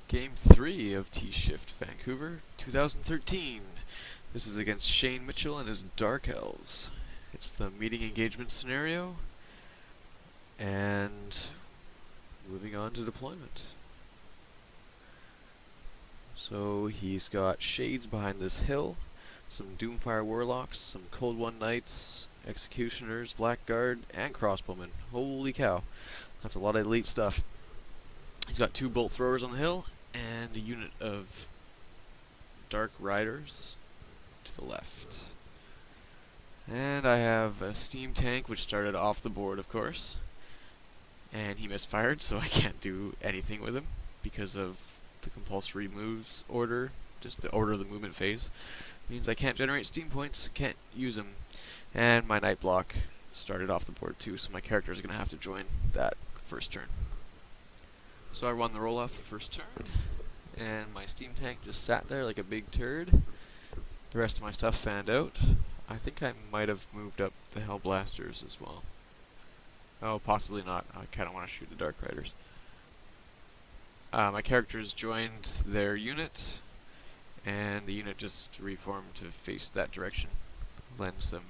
Game 3 of T-Shift Vancouver 2013. This is against Shane Mitchell and his Dark Elves. It's the meeting engagement scenario, and moving on to deployment. So he's got shades behind this hill, some Doomfire Warlocks, some Cold One Knights, Executioners, Blackguard, and Crossbowmen. Holy cow, that's a lot of elite stuff. He's got 2 Bolt Throwers on the hill, and a unit of Dark Riders to the left. And I have a steam tank, which started off the board, of course. And he misfired, so I can't do anything with him because of the compulsory moves order, just the order of the movement phase. Means I can't generate steam points, can't use them. And my night block started off the board too, so my characters are going to have to join that first turn. So I won the roll-off first turn, and my steam tank just sat there like a big turd. The rest of my stuff fanned out. I think I might have moved up the Hell Blasters as well. Oh, possibly not. I kind of want to shoot the Dark Riders. My characters joined their unit, and the unit just reformed to face that direction. Lend some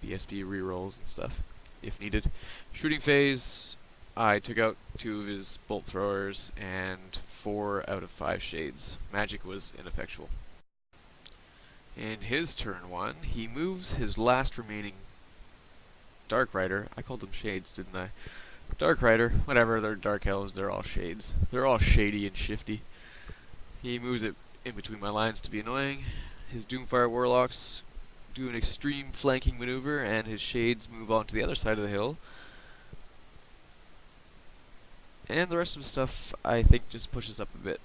BSB rerolls and stuff, if needed. Shooting phase, I took out 2 of his Bolt Throwers and 4 out of 5 Shades. Magic was ineffectual. In his turn 1, he moves his last remaining Dark Rider. I called them Shades, didn't I? Dark Rider, whatever, they're Dark Elves, they're all Shades. They're all shady and shifty. He moves it in between my lines to be annoying. His Doomfire Warlocks do an extreme flanking maneuver, and his Shades move on to the other side of the hill. And the rest of the stuff, I think, just pushes up a bit.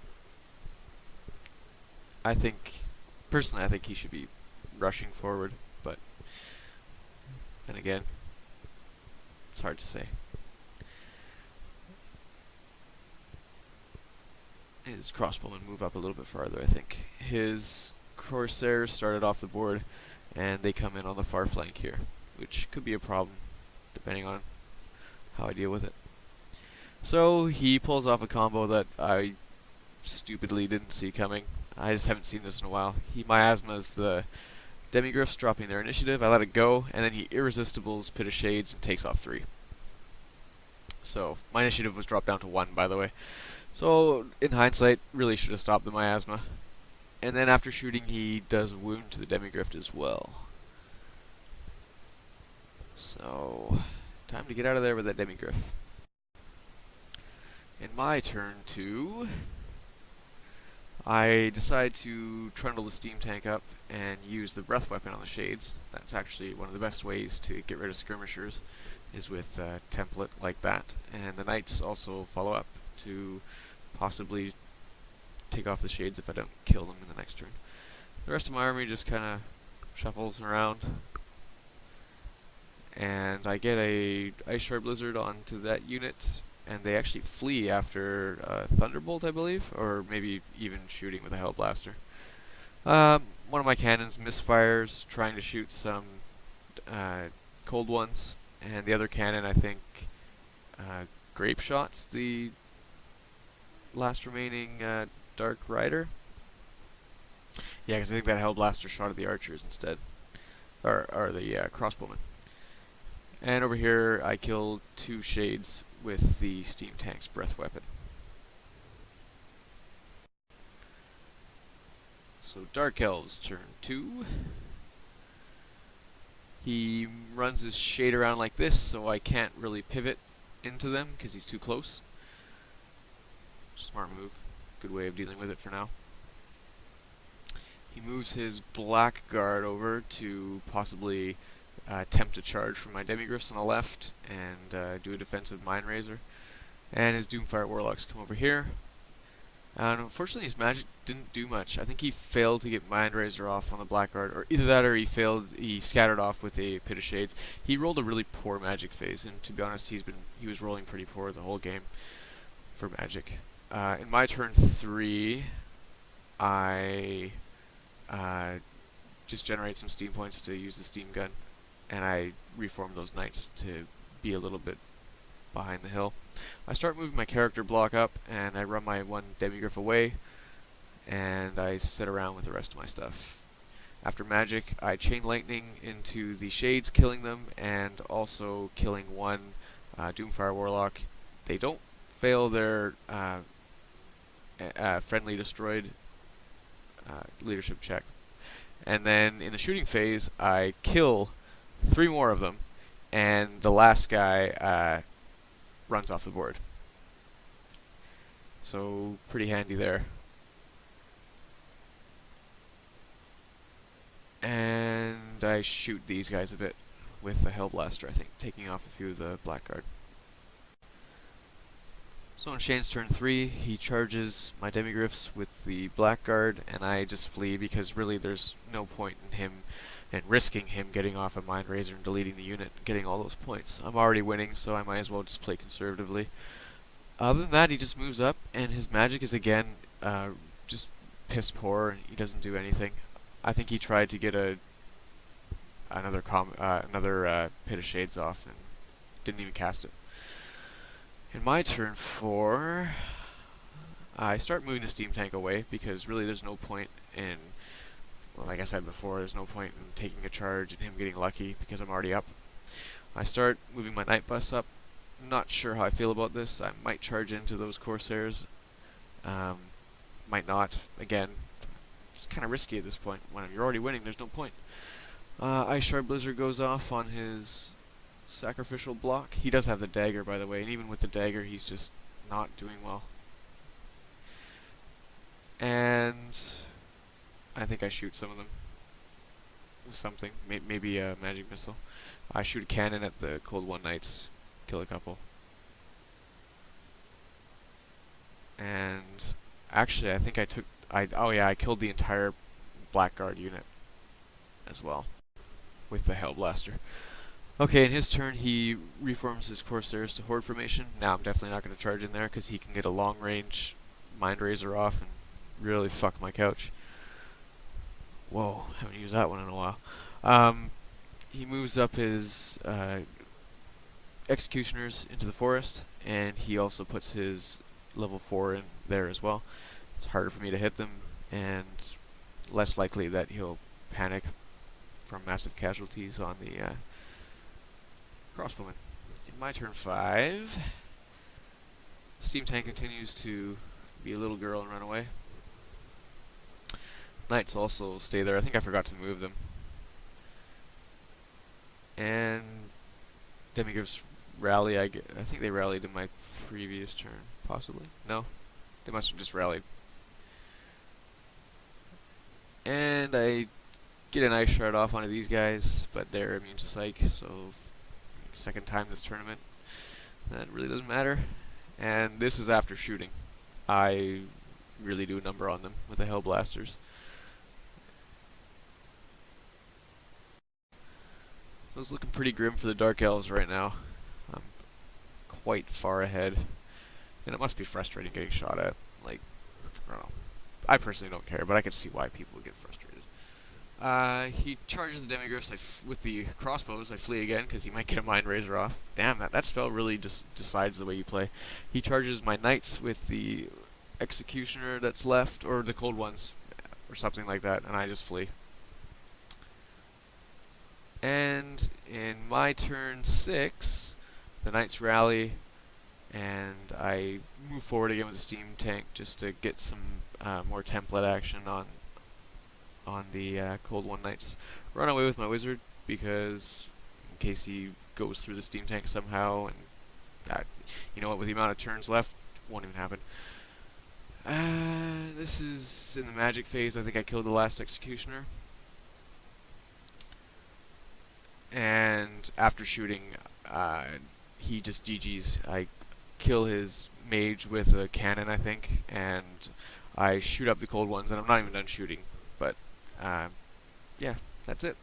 Personally, I think he should be rushing forward, but then again, it's hard to say. His Crossbowmen move up a little bit farther, I think. His Corsairs started off the board, and they come in on the far flank here, which could be a problem, depending on how I deal with it. So he pulls off a combo that I stupidly didn't see coming. I just haven't seen this in a while. He miasmas the Demigryphs, dropping their initiative. I let it go, and then he irresistibles Pit of Shades and takes off 3. So my initiative was dropped down to 1, by the way. So in hindsight, really should have stopped the miasma. And then after shooting, he does a wound to the Demigryph as well. So time to get out of there with that Demigryph. In my turn 2, I decide to trundle the steam tank up and use the breath weapon on the Shades. That's actually one of the best ways to get rid of skirmishers, is with a template like that. And the Knights also follow up to possibly take off the Shades if I don't kill them in the next turn. The rest of my army just kind of shuffles around, and I get a Ice Shard Blizzard onto that unit, and they actually flee after Thunderbolt, I believe, or maybe even shooting with a Hell Blaster. One of my cannons misfires, trying to shoot some Cold Ones, and the other cannon, I think, Grape Shots the last remaining Dark Rider. Yeah, because I think that Hell Blaster shot at the archers instead, or the crossbowmen. And over here, I killed 2 Shades with the steam tank's breath weapon. So Dark Elves turn 2. He runs his Shade around like this, so I can't really pivot into them because he's too close. Smart move. Good way of dealing with it for now. He moves his Blackguard over to possibly attempt a charge from my Demigryphs on the left and do a defensive Mind Razor. And his Doomfire Warlocks come over here. And unfortunately his magic didn't do much. I think he failed to get Mind Razor off on the Blackguard, or either that or he scattered off with a Pit of Shades. He rolled a really poor magic phase, and to be honest, he was rolling pretty poor the whole game for magic. In my turn 3, I just generate some steam points to use the steam gun, and I reform those Knights to be a little bit behind the hill. I start moving my character block up, and I run my one demigryph away, and I sit around with the rest of my stuff. After magic, I chain lightning into the shades, killing them, and also killing one Doomfire Warlock. They don't fail their friendly destroyed leadership check. And then in the shooting phase, I kill 3 more of them, and the last guy runs off the board. So pretty handy there. And I shoot these guys a bit with the Hellblaster, I think, taking off a few of the Blackguard. So on Shane's turn 3, he charges my demigryphs with the Blackguard, and I just flee because really there's no point in him and risking him getting off a Mind Razor and deleting the unit and getting all those points. I'm already winning, so I might as well just play conservatively. Other than that, he just moves up, and his magic is again just piss poor, and he doesn't do anything. I think he tried to get another Pit of Shades off and didn't even cast it. In my turn 4, I start moving the steam tank away because really there's no point in, well, like I said before, there's no point in taking a charge and him getting lucky because I'm already up. I start moving my night bus up. Not sure how I feel about this. I might charge into those Corsairs. Might not. Again, it's kind of risky at this point. When you're already winning, there's no point. Ice Shard Blizzard goes off on his sacrificial block. He does have the dagger, by the way, and even with the dagger, he's just not doing well. And I think I shoot some of them with something, maybe a magic missile. I shoot a cannon at the Cold One Knights, kill a couple. And actually, I think I killed the entire Blackguard unit as well with the Hellblaster. Okay, in his turn, he reforms his Corsairs to Horde formation. Now I'm definitely not going to charge in there because he can get a long-range Mind Razor off and really fuck my couch. Whoa, haven't used that one in a while. He moves up his Executioners into the forest, and he also puts his level 4 in there as well. It's harder for me to hit them, and less likely that he'll panic from massive casualties on the crossbowmen. In my turn 5, Steam Tank continues to be a little girl and run away. Knights also stay there. I think I forgot to move them. And Demigryphs rally. I think they rallied in my previous turn, possibly. No, they must have just rallied. And I get an Ice Shard off onto these guys, but they're immune to Psych, so second time this tournament. That really doesn't matter. And this is after shooting. I really do a number on them with the Hellblasters. So it's looking pretty grim for the Dark Elves right now. I'm quite far ahead. And it must be frustrating getting shot at. Like, I don't know. I personally don't care, but I can see why people would get frustrated. He charges the Demigryphs with the crossbows. I flee again because he might get a Mind Razor off. Damn, that spell really just decides the way you play. He charges my Knights with the Executioner that's left, or the Cold Ones, or something like that, and I just flee. And in my turn 6, the Knights rally, and I move forward again with the Steam Tank just to get some more template action on the Cold One Knights. Run away with my Wizard because in case he goes through the Steam Tank somehow, and you know what, with the amount of turns left, won't even happen. This is in the magic phase. I think I killed the last Executioner. And after shooting, he just GG's. I kill his mage with a cannon, I think, and I shoot up the Cold Ones, and I'm not even done shooting. But, yeah, that's it.